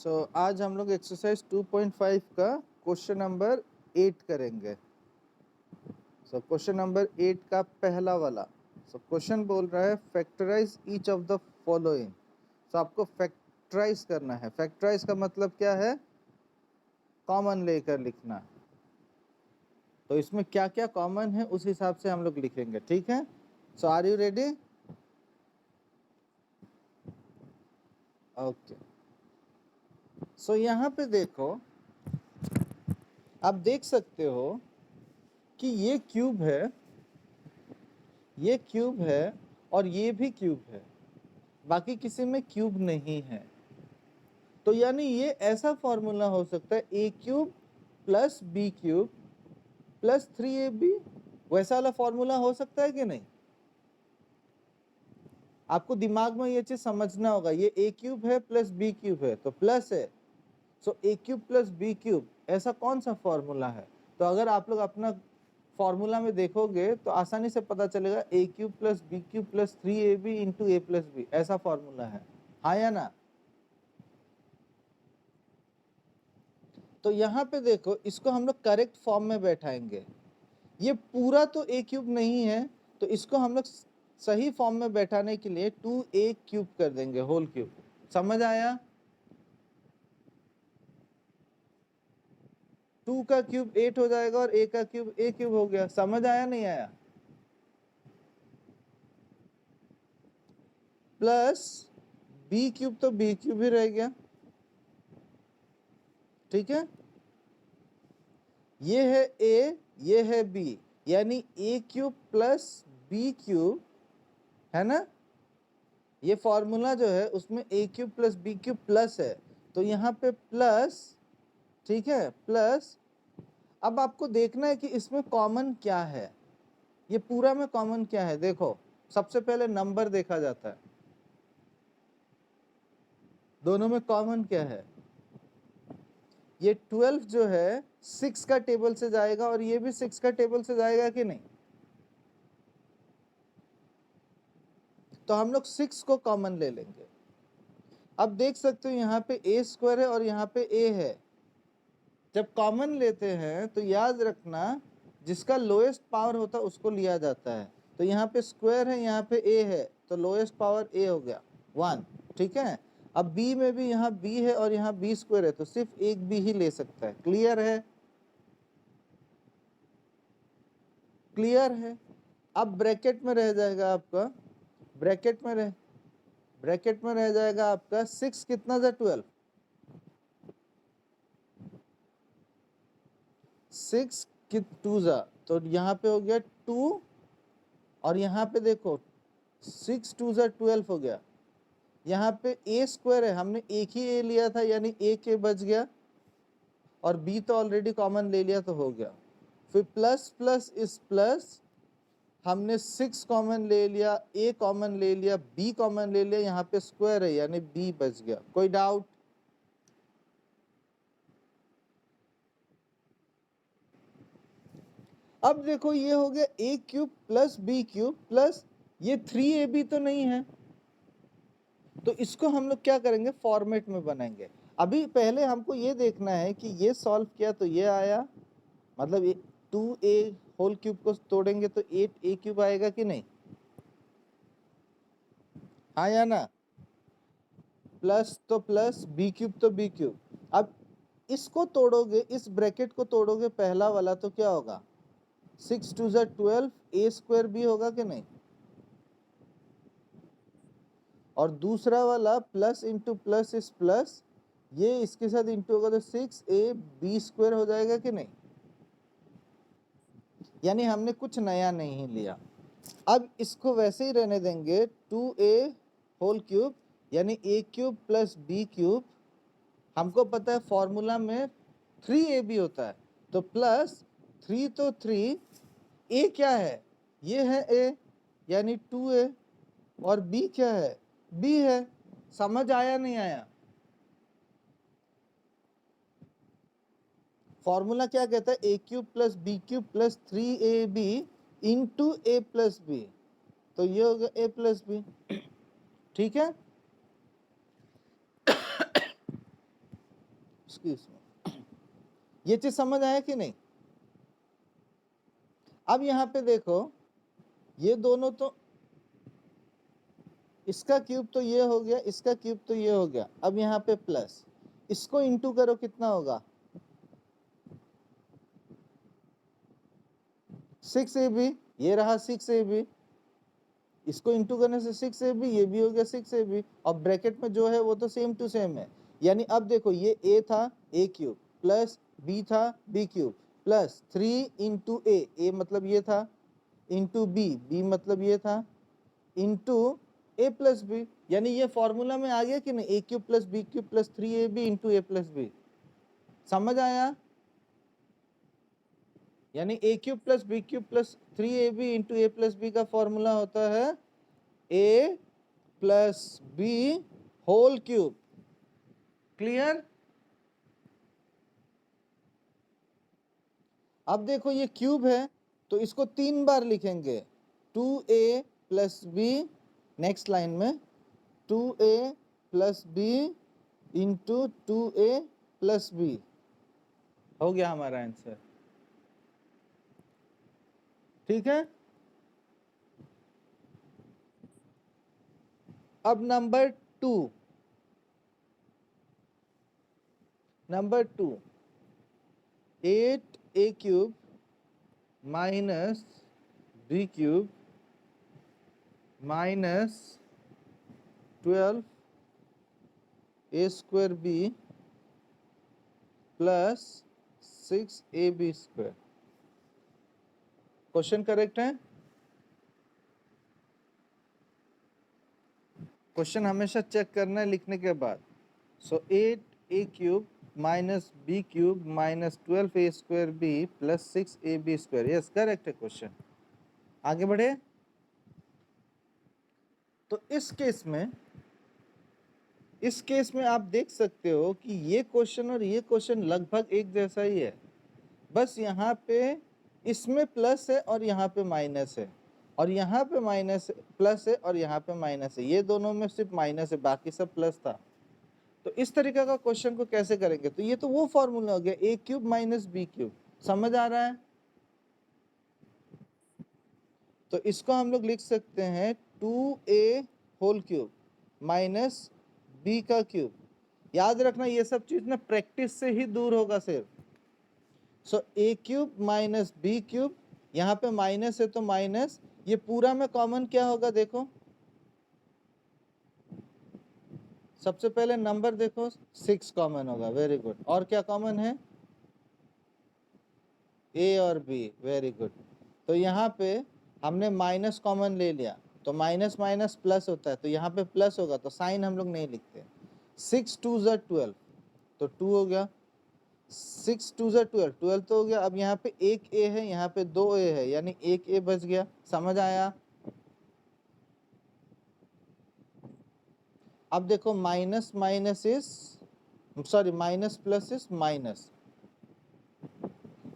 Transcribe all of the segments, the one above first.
आज हम लोग एक्सरसाइज 2.5 का क्वेश्चन नंबर 8 करेंगे। क्वेश्चन नंबर 8 का पहला वाला क्वेश्चन बोल रहा है factorize each of the following. आपको फैक्टराइज करना है। फैक्टराइज का मतलब क्या है? कॉमन लेकर लिखना। तो इसमें क्या क्या कॉमन है उस हिसाब से हम लोग लिखेंगे, ठीक है? Are you ready? ओके। यहाँ पे देखो, आप देख सकते हो कि ये क्यूब है, ये क्यूब है और ये भी क्यूब है, बाकी किसी में क्यूब नहीं है। तो यानी ये ऐसा फॉर्मूला हो सकता है a cube plus b cube plus 3ab। वैसा वाला फॉर्मूला हो सकता है कि नहीं? आपको दिमाग में ये चीज समझना होगा। ये ए क्यूब है प्लस बी क्यूब है तो प्लस है। A cube plus b cube ऐसा कौन सा फॉर्मूला है? तो अगर आप लोग अपना फॉर्मूला में देखोगे तो आसानी से पता चलेगा a cube plus b cube plus 3ab into a plus b, ऐसा फॉर्मूला है। हाँ या ना? तो यहाँ पे देखो, इसको हम लोग करेक्ट फॉर्म में बैठाएंगे। ये पूरा तो ए क्यूब नहीं है, तो इसको हम लोग सही फॉर्म में बैठाने के लिए 2a क्यूब कर देंगे, होल क्यूब। समझ आया? 2 का क्यूब 8 हो जाएगा और a का क्यूब a क्यूब हो गया। समझ आया नहीं आया? प्लस b क्यूब तो b क्यूब ही रह गया, ठीक है? ये है a, ये है b, यानी a cube plus b cube है ना। ये फॉर्मूला जो है उसमें a cube plus b cube plus है, तो यहाँ पे प्लस, ठीक है, प्लस। अब आपको देखना है कि इसमें कॉमन क्या है। ये पूरा में कॉमन क्या है? देखो, सबसे पहले नंबर देखा जाता है। दोनों में कॉमन क्या है? ये 12 जो है 6 का टेबल से जाएगा और ये भी 6 का टेबल से जाएगा कि नहीं? तो हम लोग 6 को कॉमन ले लेंगे। अब देख सकते हो यहाँ पे a स्क्वायर है और यहाँ पे a है। जब कॉमन लेते हैं तो याद रखना, जिसका लोएस्ट पावर होता है उसको लिया जाता है। तो यहाँ पे स्क्वायर है, यहाँ पे a है, तो लोएस्ट पावर a हो गया 1, ठीक है? अब b में भी यहाँ b है और यहाँ b स्क्वायर है, तो सिर्फ एक b ही ले सकता है। क्लियर है? क्लियर है? अब ब्रैकेट में रह जाएगा आपका, ब्रैकेट में रह जाएगा आपका 6 कितना जा 12, 6 कि 2 जा, तो यहाँ पे हो गया 2 और यहाँ पे देखो 6 2 जा 12 हो गया। यहाँ पे a स्क्वायर है, हमने एक ही a लिया था यानी एक a बच गया और b तो ऑलरेडी कॉमन ले लिया तो हो गया। फिर प्लस प्लस इस प्लस, हमने 6 कॉमन ले लिया, a कॉमन ले लिया, b कॉमन ले लिया, यहाँ पे स्क्वायर है यानी b बच गया। कोई डाउट? अब देखो, ये हो गया a cube plus b cube plus ये 3ab तो नहीं है, तो इसको हम लोग क्या करेंगे? फॉर्मेट में बनाएंगे। अभी पहले हमको ये देखना है कि ये सॉल्व किया तो ये आया, मतलब 2a होल क्यूब को तोड़ेंगे तो 8a क्यूब आएगा कि नहीं? हाँ या ना? प्लस तो प्लस, b क्यूब तो b क्यूब। अब इसको तोड़ोगे, इस ब्रैकेट को तोड़ोगे पहला वाला, तो क्या होगा? 6 2 जा 12, a स्क्वायर b होगा कि नहीं? और दूसरा वाला प्लस इंटू प्लस इस प्लस, ये इसके साथ इंटू होगा तो 6ab स्क्वायर हो जाएगा कि नहीं? यानी हमने कुछ नया नहीं लिया। अब इसको वैसे ही रहने देंगे, 2a होल क्यूब यानी a cube plus b cube. हमको पता है फॉर्मूला में 3ab होता है, तो प्लस 3 तो 3, a क्या है? ये है a यानी 2a, और b क्या है? b है। समझ आया नहीं आया? फॉर्मूला क्या कहता है? a cube plus b cube plus 3ab into a plus b, तो ये हो गया a प्लस b, ठीक है? ये चीज समझ आया कि नहीं? अब यहाँ पे देखो, ये दोनों तो, इसका क्यूब तो ये हो गया, इसका क्यूब तो ये हो गया, अब यहाँ पे प्लस, इसको इंटू करो कितना होगा 6ab, ये रहा 6ab, इसको इंटू करने से 6ab, ये भी हो गया 6ab, और ब्रैकेट में जो है वो तो सेम टू सेम है। यानी अब देखो ये a था a क्यूब प्लस b था b cube plus 3 into a मतलब ये था, इंटू b मतलब ये था, इंटू a प्लस बी, यानी ये फॉर्मूला में आ गया कि नहीं, a cube plus b cube plus 3ab into a plus B. समझ आया? यानी a cube plus b cube plus 3ab into a plus B का फॉर्मूला होता है a plus b whole cube. Clear? अब देखो ये क्यूब है तो इसको 3 बार लिखेंगे, 2a plus B, next line में 2a plus B into 2a plus B, हो गया हमारा आंसर। ठीक है? अब number 2, number 2, 8a cube minus b cube minus 12a square b plus 6ab square. Question correct है? क्वेश्चन हमेशा चेक करना है लिखने के बाद। So 8a cube minus b cube minus 12a square b plus 6ab square, yes correct है question. आगे बढ़े। तो इस केस में आप देख सकते हो कि ये क्वेश्चन और ये क्वेश्चन लगभग एक जैसा ही है, बस यहाँ पे इसमें प्लस है और यहाँ पे माइनस है, और यहाँ पे माइनस प्लस है और यहाँ पे माइनस है, ये दोनों में सिर्फ माइनस है, बाकी सब प्लस था। तो इस तरीके का क्वेश्चन को कैसे करेंगे? तो ये तो वो फॉर्मूला हो गया a cube minus b cube. समझ आ रहा है? तो इसको हम लोग लिख सकते हैं 2a whole cube minus b का क्यूब। याद रखना ये सब चीज ना प्रैक्टिस से ही दूर होगा सिर्फ। सो a cube minus b cube, यहाँ पे माइनस है तो माइनस, ये पूरा में कॉमन क्या होगा देखो, सबसे पहले नंबर देखो 6 कॉमन होगा, वेरी गुड। और क्या कॉमन है? a और b, वेरी गुड। तो यहाँ पे हमने माइनस कॉमन ले लिया, तो माइनस माइनस प्लस होता है, तो यहाँ पे प्लस होगा तो साइन हम लोग नहीं लिखते। 6 2 ज़ा 12, तो 2 हो गया, 6 2 ज़ा 12, 12 तो हो गया। अब यहाँ पे एक a है, यहाँ पे 2 a है, यानी एक a बच गया। समझ आया? अब देखो minus minus is sorry minus plus is minus.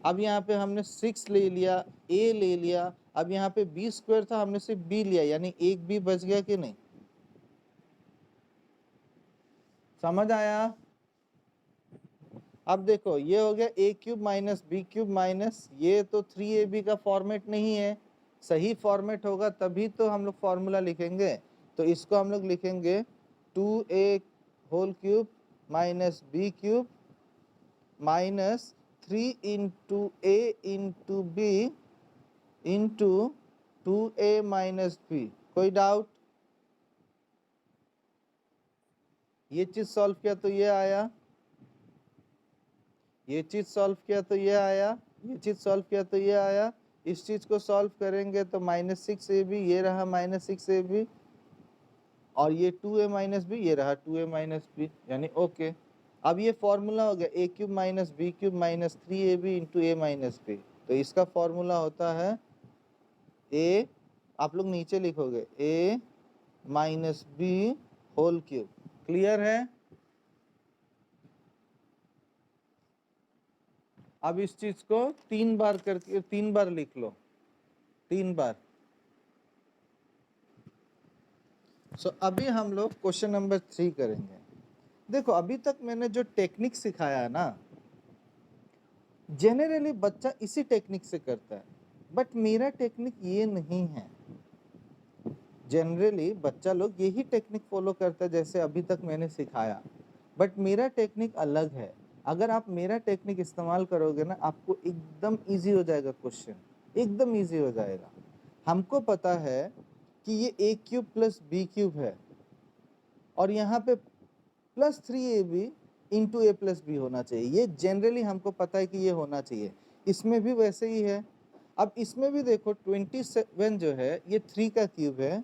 अब यहाँ पे हमने 6 ले लिया, a ले लिया, अब यहाँ पे b स्क्वायर था, हमने सिर्फ b लिया, यानी एक b बच गया कि नहीं? समझ आया? अब देखो ये हो गया a cube minus b cube minus, ये तो 3ab का फॉर्मेट नहीं है, सही फॉर्मेट होगा तभी तो हम लोग फॉर्मूला लिखेंगे। तो इसको हम लोग लिखेंगे 2a whole cube minus b cube minus 3 into a into b into 2a minus b। कोई डाउट? ये चीज सॉल्व किया तो ये आया, ये चीज सॉल्व किया तो ये आया, ये चीज सॉल्व किया तो ये आया। इस चीज को सॉल्व करेंगे तो माइनस 6ab, ये रहा माइनस 6ab, और ये 2a माइनस बी, ये रहा 2a माइनस बी, यानी ओके। अब ये फॉर्मूला हो गया a cube minus b cube minus 3ab into a minus B. तो इसका फॉर्मूला होता है a, आप लोग नीचे लिखोगे a minus B whole cube. Clear है? अब इस चीज को 3 बार करके 3 बार लिख लो, 3 बार। सो अभी हम लोग क्वेश्चन नंबर 3 करेंगे। देखो अभी तक मैंने जो टेक्निक सिखाया है ना, जनरली बच्चा इसी टेक्निक से करता है, बट मेरा टेक्निक ये नहीं है। जनरली बच्चा लोग यही टेक्निक फॉलो करता है जैसे अभी तक मैंने सिखाया, बट मेरा टेक्निक अलग है। अगर आप मेरा टेक्निक इस्तेमाल करोगे ना, आपको एकदम इजी हो जाएगा क्वेश्चन, एकदम इजी हो जाएगा। हमको पता है कि ये ए क्यूब प्लस बी क्यूब है और यहाँ पे plus 3ab into a plus B होना चाहिए। ये जनरली हमको पता है कि ये होना चाहिए। इसमें भी वैसे ही है। अब इसमें भी देखो 27 जो है ये 3 का क्यूब है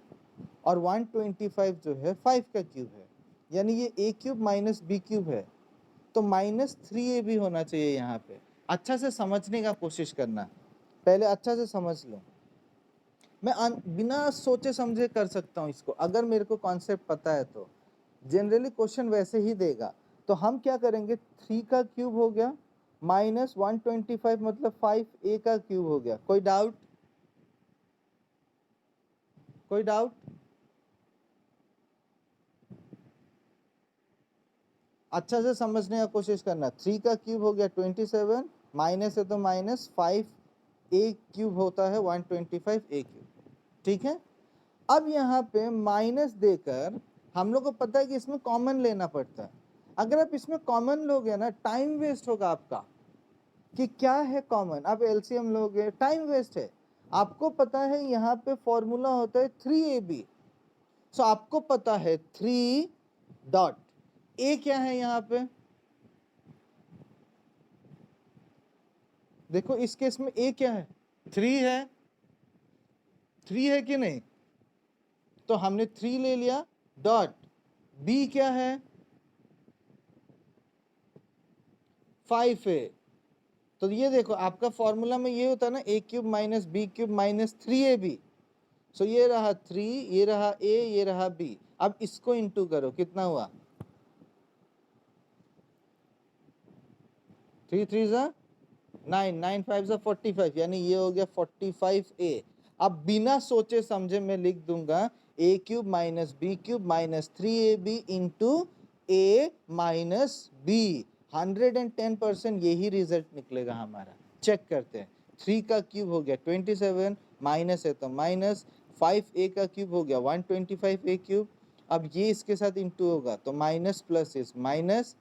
और 125 जो है 5 का क्यूब है, यानी ये ए क्यूब माइनस बी क्यूब है, तो माइनस 3ab होना चाहिए यहाँ पे। अच्छा से समझने का कोशिश करना, पहले अच्छा से समझ लो। मैं बिना सोचे समझे कर सकता हूँ इसको, अगर मेरे को कॉन्सेप्ट पता है तो। जनरली क्वेश्चन वैसे ही देगा, तो हम क्या करेंगे, 3 का क्यूब हो गया माइनस 125 मतलब 5a का क्यूब हो गया। कोई डाउट? कोई डाउट? अच्छा से समझने का कोशिश करना। 3 का क्यूब हो गया 27, माइनस है तो माइनस 5a क्यूब होता है 125a क्यूब, ठीक है। अब यहाँ पे माइनस देकर हम लोग को पता है कि इसमें कॉमन लेना पड़ता है। अगर आप इसमें कॉमन लोगे ना, टाइम वेस्ट होगा आपका कि क्या है कॉमन, आप एलसीएम लोगे, टाइम वेस्ट है। आपको पता है यहाँ पे फॉर्मूला होता है 3ab, सो आपको पता है 3 डॉट ए क्या है यहाँ पे, देखो इस केस में ए क्या है, 3 है, 3 है कि नहीं, तो हमने 3 ले लिया। डॉट बी क्या है, 5 है। तो ये देखो आपका फॉर्मूला में ये होता है ना, a cube minus B cube minus 3ab। So ये रहा 3, ये रहा a, ये रहा b। अब इसको इंटू करो, कितना हुआ, 3 3 जा 9, 9 5 जा 45, यानी ये हो गया 45a। अब बिना सोचे समझे मैं लिख दूंगा a cube minus B cube minus 3ab into a minus b। 110% यही रिजल्ट निकलेगा हमारा। चेक करते हैं। 3 का क्यूब हो गया 27, माइनस है तो माइनस, 5a का क्यूब हो गया 125a क्यूब। अब ये इसके साथ इंटू होगा तो minus plus is minus,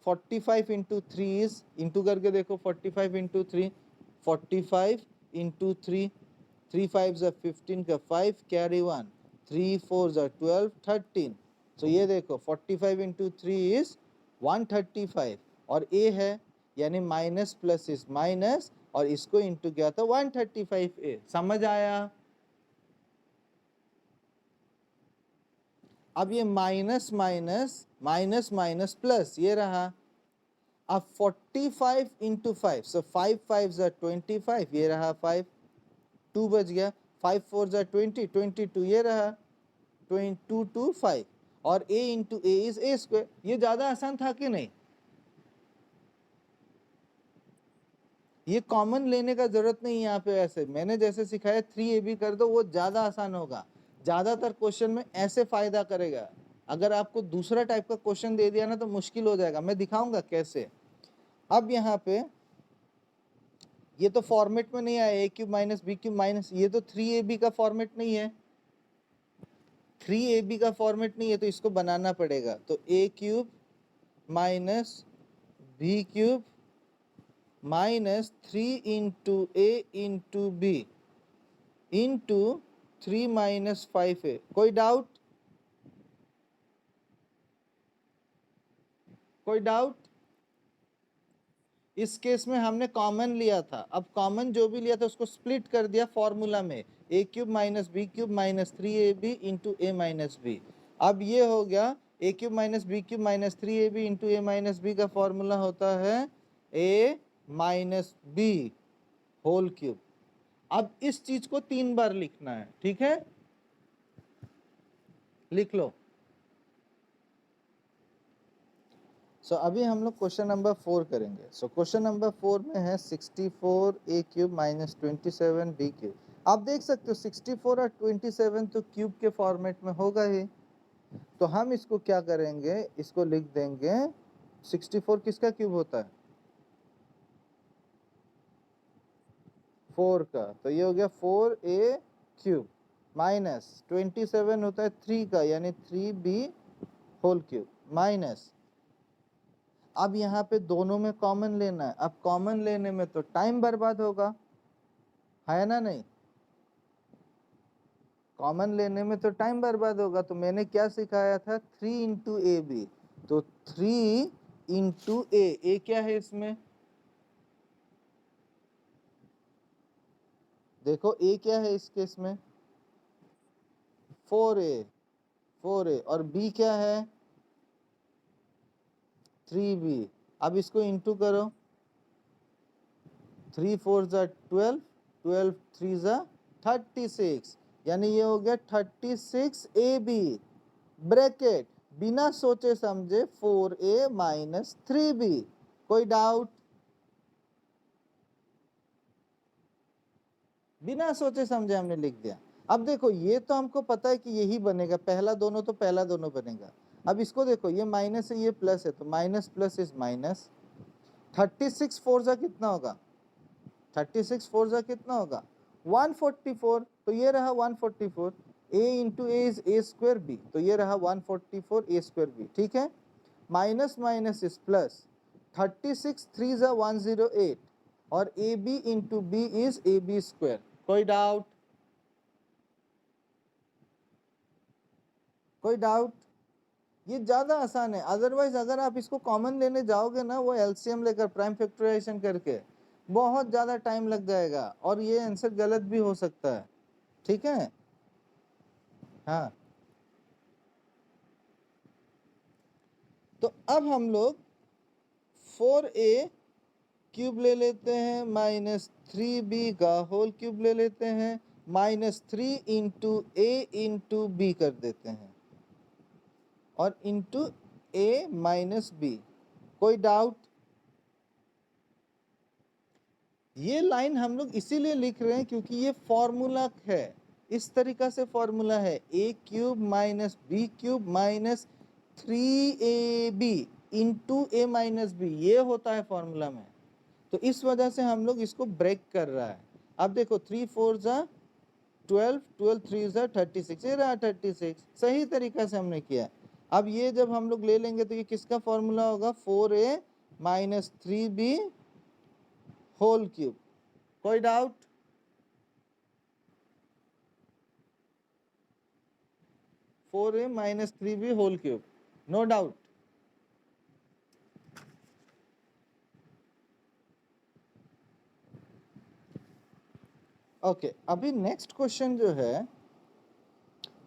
45 into 3 is, into करके देखो 45 इंटू 3, 45 इंटू 3, 3 5 जा 15 का 5 कैरी 1, 3 4 जा 12 13। तो ये देखो 45 इंटू 3 इज 135 और a है, यानी माइनस प्लस इज माइनस और इसको इंटू किया था 135a। समझ आया? अब ये minus minus minus minus plus ये रहा। अब 45 इंटू 5, सो 5 5 जा 25, ये रहा 5, 2 बच गया, 5 4 जा 20, 22 ये रहा, 22 2 5 और a into a is a square. ये ज्यादा आसान था कि नहीं? ये कॉमन लेने का जरूरत नहीं है यहाँ पे, ऐसे मैंने जैसे सिखाया 3ab कर दो, वो ज्यादा आसान होगा। ज्यादातर क्वेश्चन में ऐसे फायदा करेगा। अगर आपको दूसरा टाइप का क्वेश्चन दे दिया ना तो मुश्किल हो जाएगा, मैं दिखाऊंगा कैसे। अब यहाँ पे ये तो फॉर्मेट में नहीं आया, a cube minus B cube minus, ये तो 3ab का फॉर्मेट नहीं है, 3ab का फॉर्मेट नहीं है, तो इसको बनाना पड़ेगा। तो a cube minus B cube minus 3 into a into b into 3 minus 5a। कोई डाउट? कोई डाउट? इस केस में हमने कॉमन लिया था, अब कॉमन जो भी लिया था उसको स्प्लिट कर दिया फॉर्मूला में, a cube minus B cube minus 3ab into a minus b. अब ये हो गया a cube minus B cube minus 3ab into a minus b का फॉर्मूला होता है a minus B whole cube. अब इस चीज को 3 बार लिखना है, ठीक है, लिख लो। सो अभी हम लोग क्वेश्चन नंबर 4 करेंगे। सो क्वेश्चन नंबर 4 में है 64 ए क्यूब माइनस 27 बी क्यूब। आप देख सकते हो 64 और 27 तो क्यूब के फॉर्मेट में होगा ही, तो हम इसको क्या करेंगे, इसको लिख देंगे 64 किसका क्यूब होता है, 4 का, तो ये हो गया 4a क्यूब माइनस 27 होता है 3 का यानी 3b होल क्यूब माइनस, अब यहाँ पे दोनों में कॉमन लेना है, अब कॉमन लेने में तो टाइम बर्बाद होगा, है ना नहीं, कॉमन लेने में तो टाइम बर्बाद होगा, तो मैंने क्या सिखाया था 3 इंटू ए बी, तो 3 इंटू ए क्या है इसमें, देखो ए क्या है इस केस में 4a, 4a और b क्या है 3b, अब इसको इंटू करो, 3 4 जा 12, 12 3 जा 36, यानी ये हो गया 36 ए बी ब्रैकेट बिना सोचे समझे 4a माइनस 3b, कोई डाउट, बिना सोचे समझे हमने लिख दिया। अब देखो ये तो हमको पता है कि यही बनेगा, पहला दोनों तो पहला दोनों बनेगा, अब इसको देखो ये माइनस है ये प्लस है, तो माइनस प्लस इज माइनस, 36 4 जा कितना होगा, 36 4 जा कितना होगा 144, तो ये रहा 144, a into a is a square b, तो ये रहा 144 ए स्क्वायर बी, ठीक है, माइनस माइनस इज प्लस, 36 3 जा 108 और a b into b is a b square, कोई डाउट, कोई डाउट, ये ज्यादा आसान है, अदरवाइज अगर आप इसको कॉमन लेने जाओगे ना वो एलसीएम लेकर प्राइम फैक्टराइजेशन करके बहुत ज्यादा टाइम लग जाएगा और ये आंसर गलत भी हो सकता है, ठीक है, हाँ, तो अब हम लोग 4a क्यूब ले लेते हैं माइनस 3b का होल क्यूब ले लेते हैं minus 3 into a into B कर देते हैं और इंटू ए माइनस बी, कोई डाउट, ये लाइन हम लोग इसीलिए लिख रहे हैं क्योंकि ये फॉर्मूला है, इस तरीका से फॉर्मूला है a cube minus B cube minus 3ab into a minus b, ये होता है फॉर्मूला में, तो इस वजह से हम लोग इसको ब्रेक कर रहा है। अब देखो 3 4 जा 12, 12 3 जा 36, ये रहा 36, सही तरीका से हमने किया। अब ये जब हम लोग ले लेंगे तो ये किसका फॉर्मूला होगा 4a minus 3b whole cube, कोई doubt, 4a minus 3b whole cube, no doubt, okay, अभी नेक्स्ट क्वेश्चन जो है,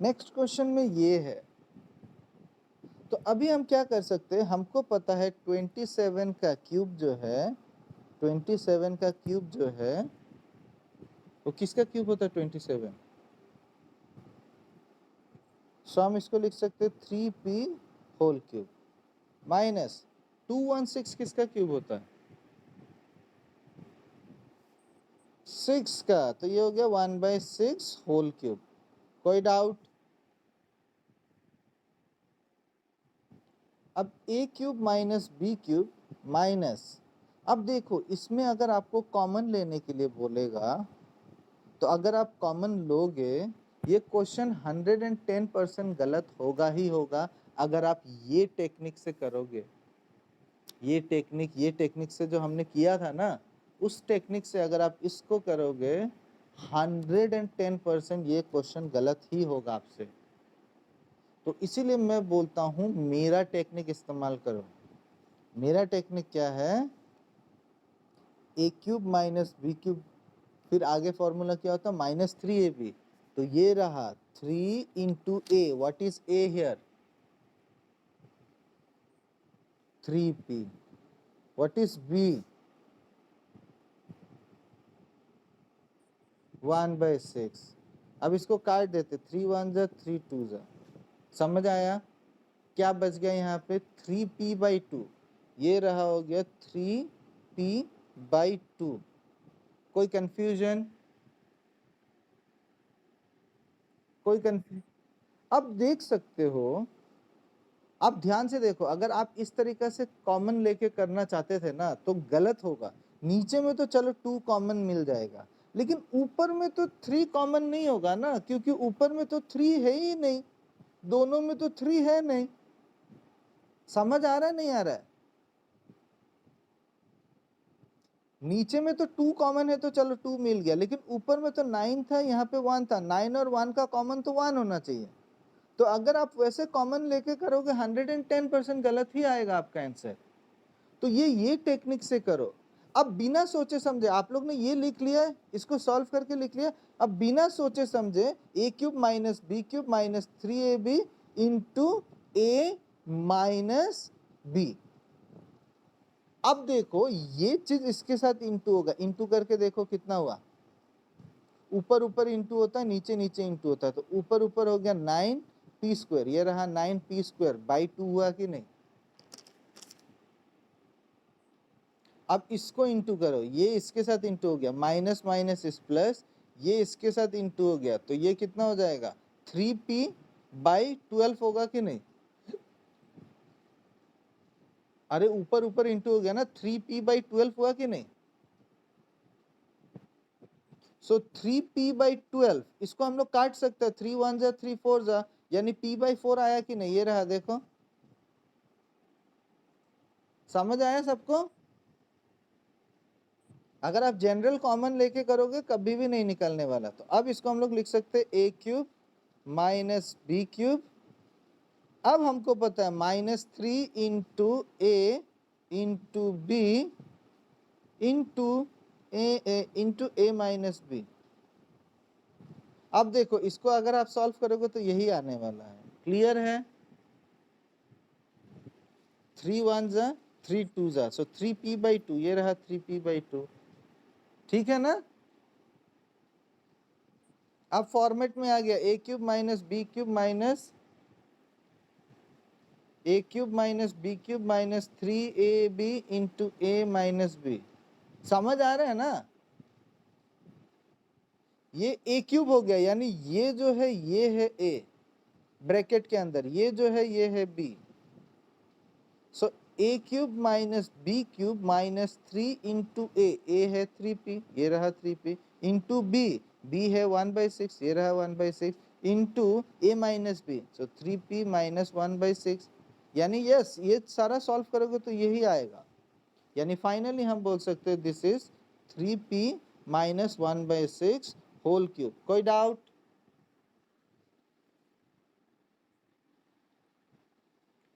नेक्स्ट क्वेश्चन में ये है, तो अभी हम क्या कर सकते हैं, हमको पता है 27 का क्यूब जो है, 27 का क्यूब जो है वो किसका क्यूब होता है 27, सो हम इसको लिख सकते हैं 3p होल क्यूब माइनस 216 किसका क्यूब होता है 6 का, तो ये हो गया 1/6 होल क्यूब, कोई डाउट, अब a cube minus B cube minus, अब देखो इसमें अगर आपको कॉमन लेने के लिए बोलेगा तो अगर आप कॉमन लोगे ये क्वेश्चन 110% गलत होगा ही होगा अगर आप ये टेक्निक से करोगे, ये टेक्निक से जो हमने किया था ना उस टेक्निक से अगर आप इसको करोगे 110% ये क्वेश्चन गलत ही होगा आपसे, तो इसीलिए मैं बोलता हूं मेरा टेक्निक इस्तेमाल करो। मेरा टेक्निक क्या है, a cube minus B cube, फिर आगे फॉर्मूला क्या होता है माइनस 3ab, तो ये रहा 3 into A, what is a here 3p, what is b 1/6, अब इसको काट देते 3 1 जा 3 2 जा, समझ आया, क्या बच गया यहाँ पे 3p/2, ये रहा हो गया 3p/2, कोई कंफ्यूजन, कोई कंफ्यूजन, अब देख सकते हो आप ध्यान से देखो, अगर आप इस तरीके से कॉमन लेके करना चाहते थे ना तो गलत होगा। नीचे में तो चलो 2 कॉमन मिल जाएगा, लेकिन ऊपर में तो 3 कॉमन नहीं होगा ना, क्योंकि ऊपर में तो 3 है ही नहीं, दोनों में तो 3 है नहीं। समझ आ रहा है नहीं आ रहा है? नीचे में तो 2 कॉमन है तो चलो 2 मिल गया, लेकिन ऊपर में तो 9 था, यहाँ पे 1 था। 9 और 1 का कॉमन तो 1 होना चाहिए। तो अगर आप वैसे कॉमन लेके करोगे 110% गलत ही आएगा आपका आंसर। तो ये टेक्निक से करो। अब बिना सोचे समझे आप लोग ने ये लिख लिया है, इसको सॉल्व करके लिख लिया। अब बिना सोचे समझे a cube minus B cube minus 3ab into a minus b. अब देखो ये चीज इसके साथ इंटू होगा, इंटू करके देखो कितना हुआ। ऊपर ऊपर इंटू होता है, नीचे नीचे इंटू होता है, तो ऊपर ऊपर हो गया 9p², ये रहा 9p² बाई 2 हुआ कि नहीं। अब इसको इंटू करो, ये इसके साथ इंटू हो गया, माइनस माइनस इस प्लस, ये इसके साथ इंटू हो गया, तो ये कितना हो जाएगा 3p/12 होगा कि नहीं। अरे ऊपर ऊपर इंटू हो गया ना, 3p/12 हुआ कि नहीं। सो 3p/12 इसको हम लोग काट सकते हैं, 3 1 जा 3 4 जा, यानी p/4 आया कि नहीं। ये रहा देखो, समझ आया सबको। अगर आप जनरल कॉमन लेके करोगे कभी भी नहीं निकलने वाला। तो अब इसको हम लोग लिख सकते हैं a cube minus B cube. अब हमको पता है -3 into a into b into a minus b. अब देखो इसको अगर आप सॉल्व करोगे तो यही आने वाला है। क्लियर है। 3 1 जा 3 2 जा, सो 3p/2, ये रहा 3p/2। ठीक है ना। अब फॉर्मेट में आ गया a cube minus B cube minus a cube minus B cube minus 3ab into a minus b. समझ आ रहा है ना। ये a क्यूब हो गया, यानी ये जो है ये है a ब्रैकेट के अंदर, ये जो है ये है b। सो a cube minus B cube minus 3 into a है 3p, ये रहा 3p, इंटू b है 1/6, ये रहा 1/6, into a minus b, so 3p minus 1/6। यानी यस, ये सारा सॉल्व करोगे तो यही आएगा। यानी फाइनली हम बोल सकते हैं this is 3p minus 1/6 whole cube. कोई डाउट।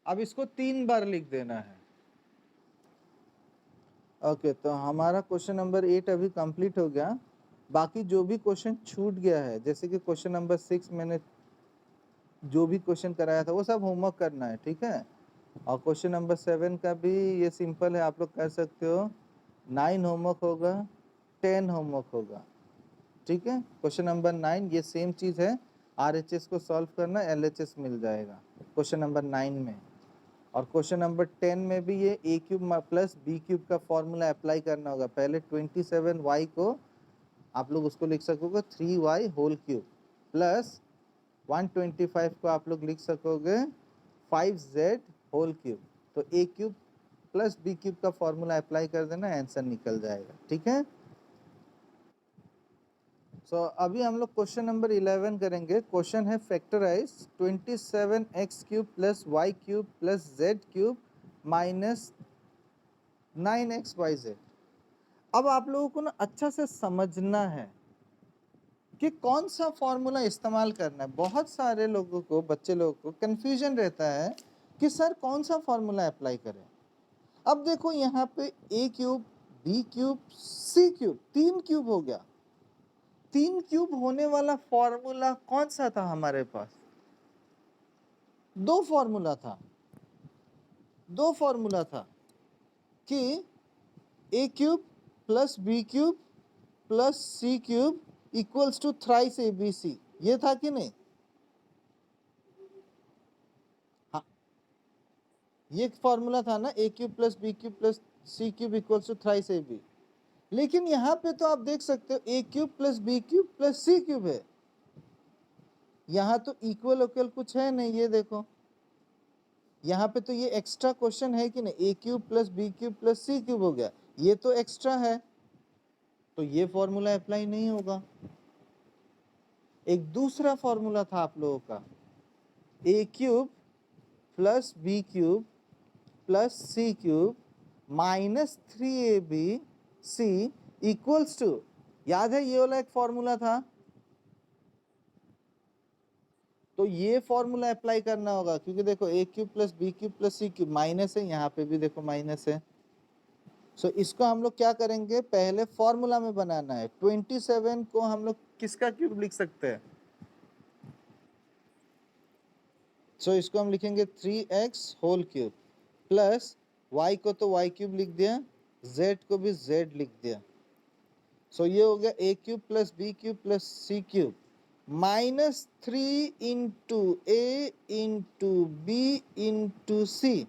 अब इसको 3 बार लिख देना है। ओके, तो हमारा क्वेश्चन नंबर 8 अभी कंप्लीट हो गया। बाकी जो भी क्वेश्चन छूट गया है, जैसे कि क्वेश्चन नंबर 6 मैंने जो भी क्वेश्चन कराया था वो सब होमवर्क करना है, ठीक है। और क्वेश्चन नंबर 7 का भी ये सिंपल है, आप लोग कर सकते हो। 9 होमवर्क होगा, 10 होमवर्क होगा, ठीक है। क्वेश्चन नंबर 9 ये सेम चीज़ है, RHS को सॉल्व करना, LHS मिल जाएगा क्वेश्चन नंबर 9 में। और क्वेश्चन नंबर 10 में भी ये a cube plus b cube का फॉर्मूला अप्लाई करना होगा। पहले 27y को आप लोग उसको लिख सकोगे 3y होल क्यूब, प्लस 125 को आप लोग लिख सकोगे 5z होल क्यूब। तो a cube plus b cube का फॉर्मूला अप्लाई कर देना, आंसर निकल जाएगा, ठीक है। सो अभी हम लोग क्वेश्चन नंबर 11 करेंगे। क्वेश्चन है factorize 27x³ plus y cube plus z cube minus 9xyz। अब आप लोगों को ना अच्छा से समझना है कि कौन सा फॉर्मूला इस्तेमाल करना है। बहुत सारे लोगों को, बच्चे लोगों को कंफ्यूजन रहता है कि सर कौन सा फॉर्मूला अप्लाई करें। अब देखो यहाँ पे a cube b cube c cube, 3 cube हो गया। 3 क्यूब होने वाला फॉर्मूला कौन सा था हमारे पास। दो फॉर्मूला था कि a cube plus b cube plus c cube equals to thrice ABC। ये था कि नहीं। हाँ, ये फॉर्मूला था ना, a cube plus b cube plus c cube equals to thrice AB। लेकिन यहाँ पे तो आप देख सकते हो a cube plus b cube plus c cube है। यहाँ तो इक्वल कुछ है नहीं, ये देखो यहाँ पे तो ये एक्स्ट्रा क्वेश्चन है कि नहीं, a cube plus b cube plus c cube हो गया, ये तो एक्स्ट्रा है, तो ये फॉर्मूला अप्लाई नहीं होगा। एक दूसरा फॉर्मूला था आप लोगों का, a cube plus b cube plus c cube minus 3ab equals to, याद है ये वाला एक फॉर्मूला था, तो ये फॉर्मूला अप्लाई करना होगा, क्योंकि देखो a cube plus b cube plus c cube minus है, यहाँ पे भी देखो माइनस है। सो इसको हम लोग क्या करेंगे, पहले फॉर्मूला में बनाना है। 27 को हम लोग किसका क्यूब लिख सकते हैं, सो इसको हम लिखेंगे 3x whole cube plus y को तो y क्यूब लिख दिया, z को भी z लिख दिया। सो ये हो गया a cube plus b cube plus c cube minus 3 into a into b into c.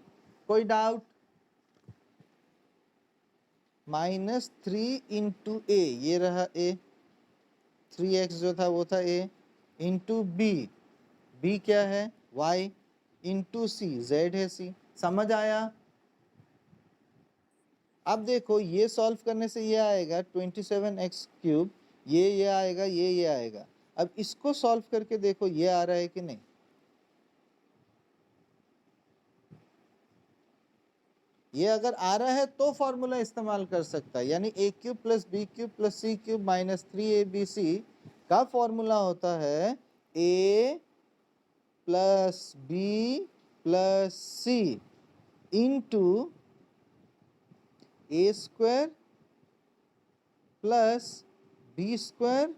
कोई डाउट? माइनस 3 इंटू ए, ये रहा a, 3x जो था वो था a, इंटू b क्या है y, इंटू c z है c। समझ आया? अब देखो ये सॉल्व करने से ये आएगा 27x क्यूब, ये आएगा, ये आएगा। अब इसको सॉल्व करके देखो ये आ रहा है कि नहीं, ये अगर आ रहा है तो फॉर्मूला इस्तेमाल कर सकता है, यानी a cube plus b cube plus c cube minus 3abc का फॉर्मूला होता है a plus b plus c into a square plus b square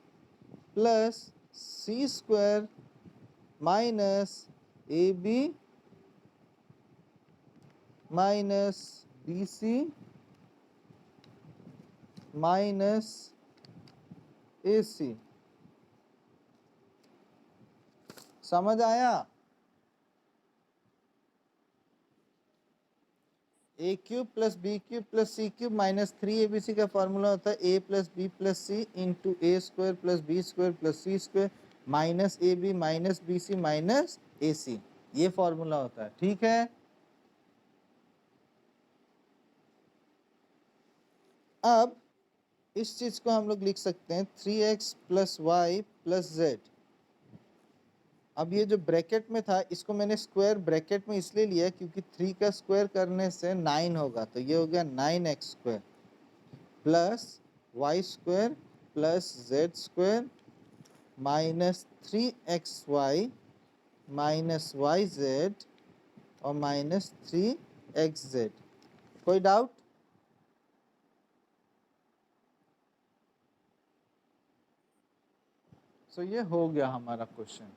plus c square minus a b minus b c minus a c. समझ आया? A cube plus b cube plus c cube minus 3abc का formula होता है a plus b plus c into a square plus b square plus c square minus a b minus b c minus a c, ये formula होता है। ठीक है, अब इस चीज को हम लोग लिख सकते हैं 3x plus y plus z. अब ये जो ब्रैकेट में था इसको मैंने स्क्वायर ब्रैकेट में इसलिए लिया क्योंकि 3 का स्क्वायर करने से 9 होगा, तो ये हो गया 9x square plus y square plus z square minus 3xy minus y z और माइनस 3xz। कोई डाउट? सो ये हो गया हमारा क्वेश्चन।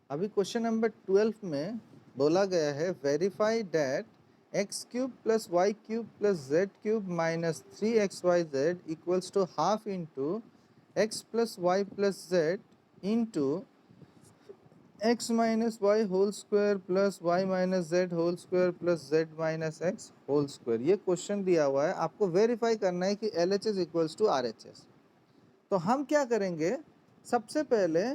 अभी क्वेश्चन नंबर 12 में बोला गया है verify that x cube plus y cube plus z cube minus 3xyz equals to half into x plus y plus z into x minus y whole square plus y minus z whole square plus z minus x whole square. ये question दिया हुआ है, आपको verify करना है कि LHS equals to RHS। तो हम क्या करेंगे, सबसे पहले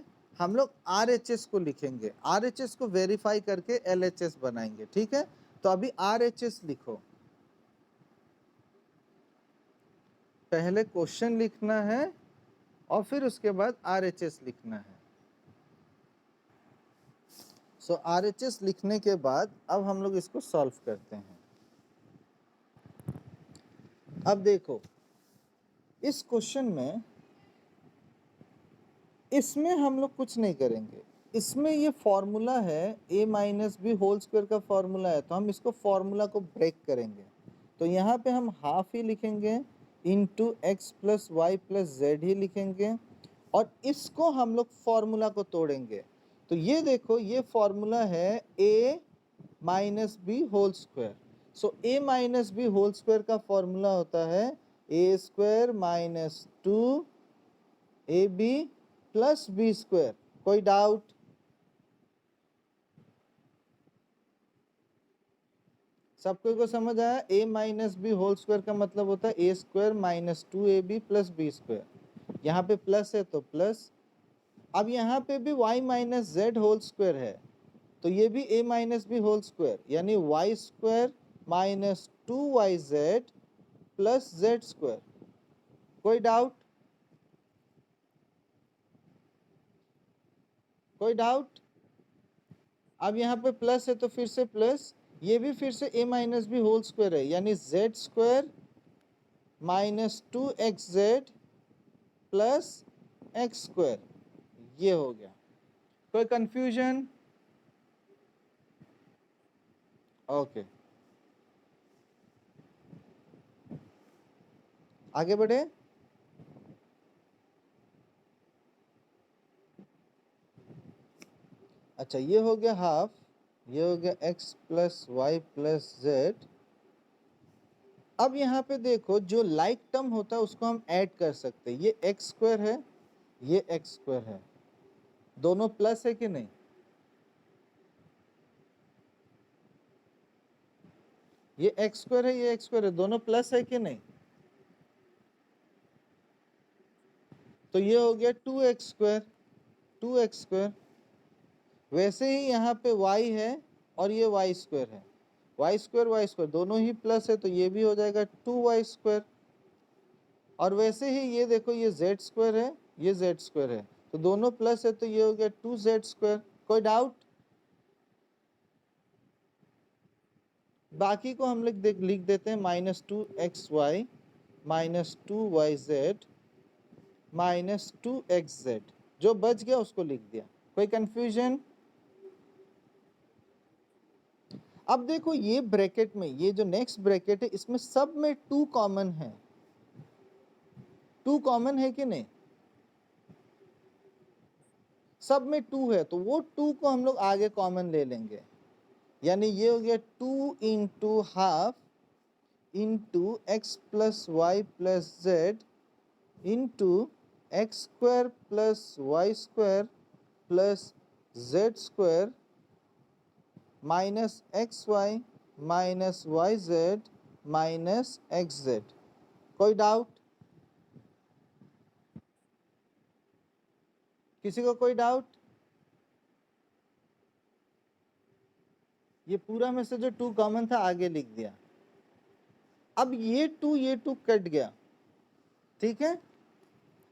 हम लोग RHS को लिखेंगे, RHS को वेरीफाई करके LHS बनाएंगे। ठीक है, तो अभी RHS लिखो, पहले क्वेश्चन लिखना है और फिर उसके बाद RHS लिखना है। सो RHS लिखने के बाद अब हम लोग इसको सॉल्व करते हैं। अब देखो इस क्वेश्चन में, इसमें हम लोग कुछ नहीं करेंगे, इसमें ये फॉर्मूला है a minus B whole square का फॉर्मूला है, तो हम इसको फॉर्मूला को ब्रेक करेंगे। तो यहाँ पे हम हाफ ही लिखेंगे into x plus y plus z ही लिखेंगे और इसको हम लोग फॉर्मूला को तोड़ेंगे। तो ये देखो ये फॉर्मूला है a minus B whole square. So a minus B whole square का फॉर्मूला होता है a square minus 2ab plus b square. कोई डाउट? सबको को समझ आया? a minus B whole square का मतलब होता है a square minus 2ab plus b square. यहाँ पे प्लस है तो प्लस। अब यहाँ पे भी y minus z whole square है, तो ये भी a minus B whole square, यानी y square minus 2yz plus z square. कोई डाउट? कोई डाउट? अब यहाँ पे प्लस है तो फिर से प्लस, ये भी फिर से a minus B whole square है, यानी z square minus 2xz plus x square, ये हो गया। कोई कंफ्यूजन? ओके, आगे बढ़े। अच्छा, ये हो गया हाफ, ये हो गया x plus y plus z. अब यहाँ पे देखो, जो लाइक टर्म होता है उसको हम ऐड कर सकते हैं। ये एक्स स्क्वायर है, ये एक्स स्क्वायर है, दोनों प्लस है कि नहीं? ये एक्स स्क्वायर है, ये एक्स स्क्वायर है, दोनों प्लस है कि नहीं? तो ये हो गया 2x स्क्वायर, 2x स्क्वायर। वैसे ही यहाँ पे y है और ये y स्क्वायर है, y स्क्वायर दोनों ही प्लस है, तो ये भी हो जाएगा 2y स्क्वायर। और वैसे ही ये देखो, ये z स्क्वायर है, ये z स्क्वायर है, तो दोनों प्लस है, तो ये हो गया 2z स्क्वायर। कोई डाउट? बाकी को हम लोग लिख देते हैं -2xy minus 2yz minus 2xz, जो बच गया उसको लिख दिया। कोई कंफ्यूजन? अब देखो, ये ब्रैकेट में, ये जो नेक्स्ट ब्रैकेट है, इसमें सब में 2 कॉमन है। 2 कॉमन है कि नहीं? सब में 2 है, तो वो 2 को हम लोग आगे कॉमन ले लेंगे, यानी ये हो गया 2 into half into x plus y plus z into x square plus y square plus z square minus x y minus y z minus x z. कोई डाउट? किसी को कोई डाउट? ये पूरा में से जो 2 कॉमन था आगे लिख दिया। अब ये 2 कट गया, ठीक है।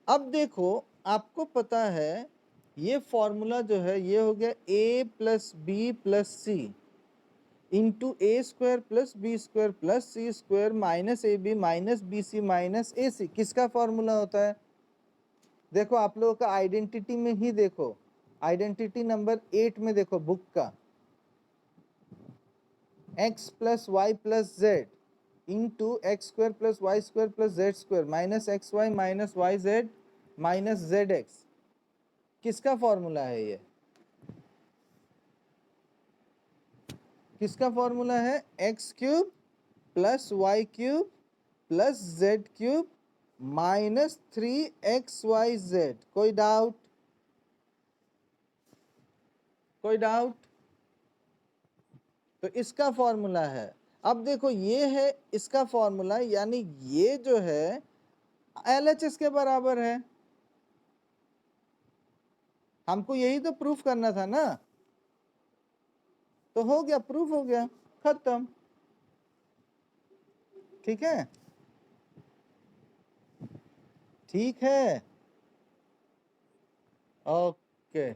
अब देखो, आपको पता है ये फॉर्मूला जो है, ये हो गया a plus b plus c into a square plus b square plus c square minus a b minus b c minus a c. किसका फॉर्मूला होता है? देखो, आप लोगों का आइडेंटिटी में ही देखो, आइडेंटिटी नंबर 8 में देखो बुक का, x plus y plus z into x square plus y square plus z square minus x y minus y z minus z x. किसका फॉर्मूला है ये? किसका फॉर्मूला है? X cube plus y cube plus z cube minus 3xyz। कोई doubt? कोई doubt? तो इसका formula है। अब देखो, ये है इसका फॉर्मूला, यानी ये जो है LHS के बराबर है। हमको यही तो प्रूफ करना था ना, तो हो गया, प्रूफ हो गया, खत्म। ठीक है, ठीक है, ओके।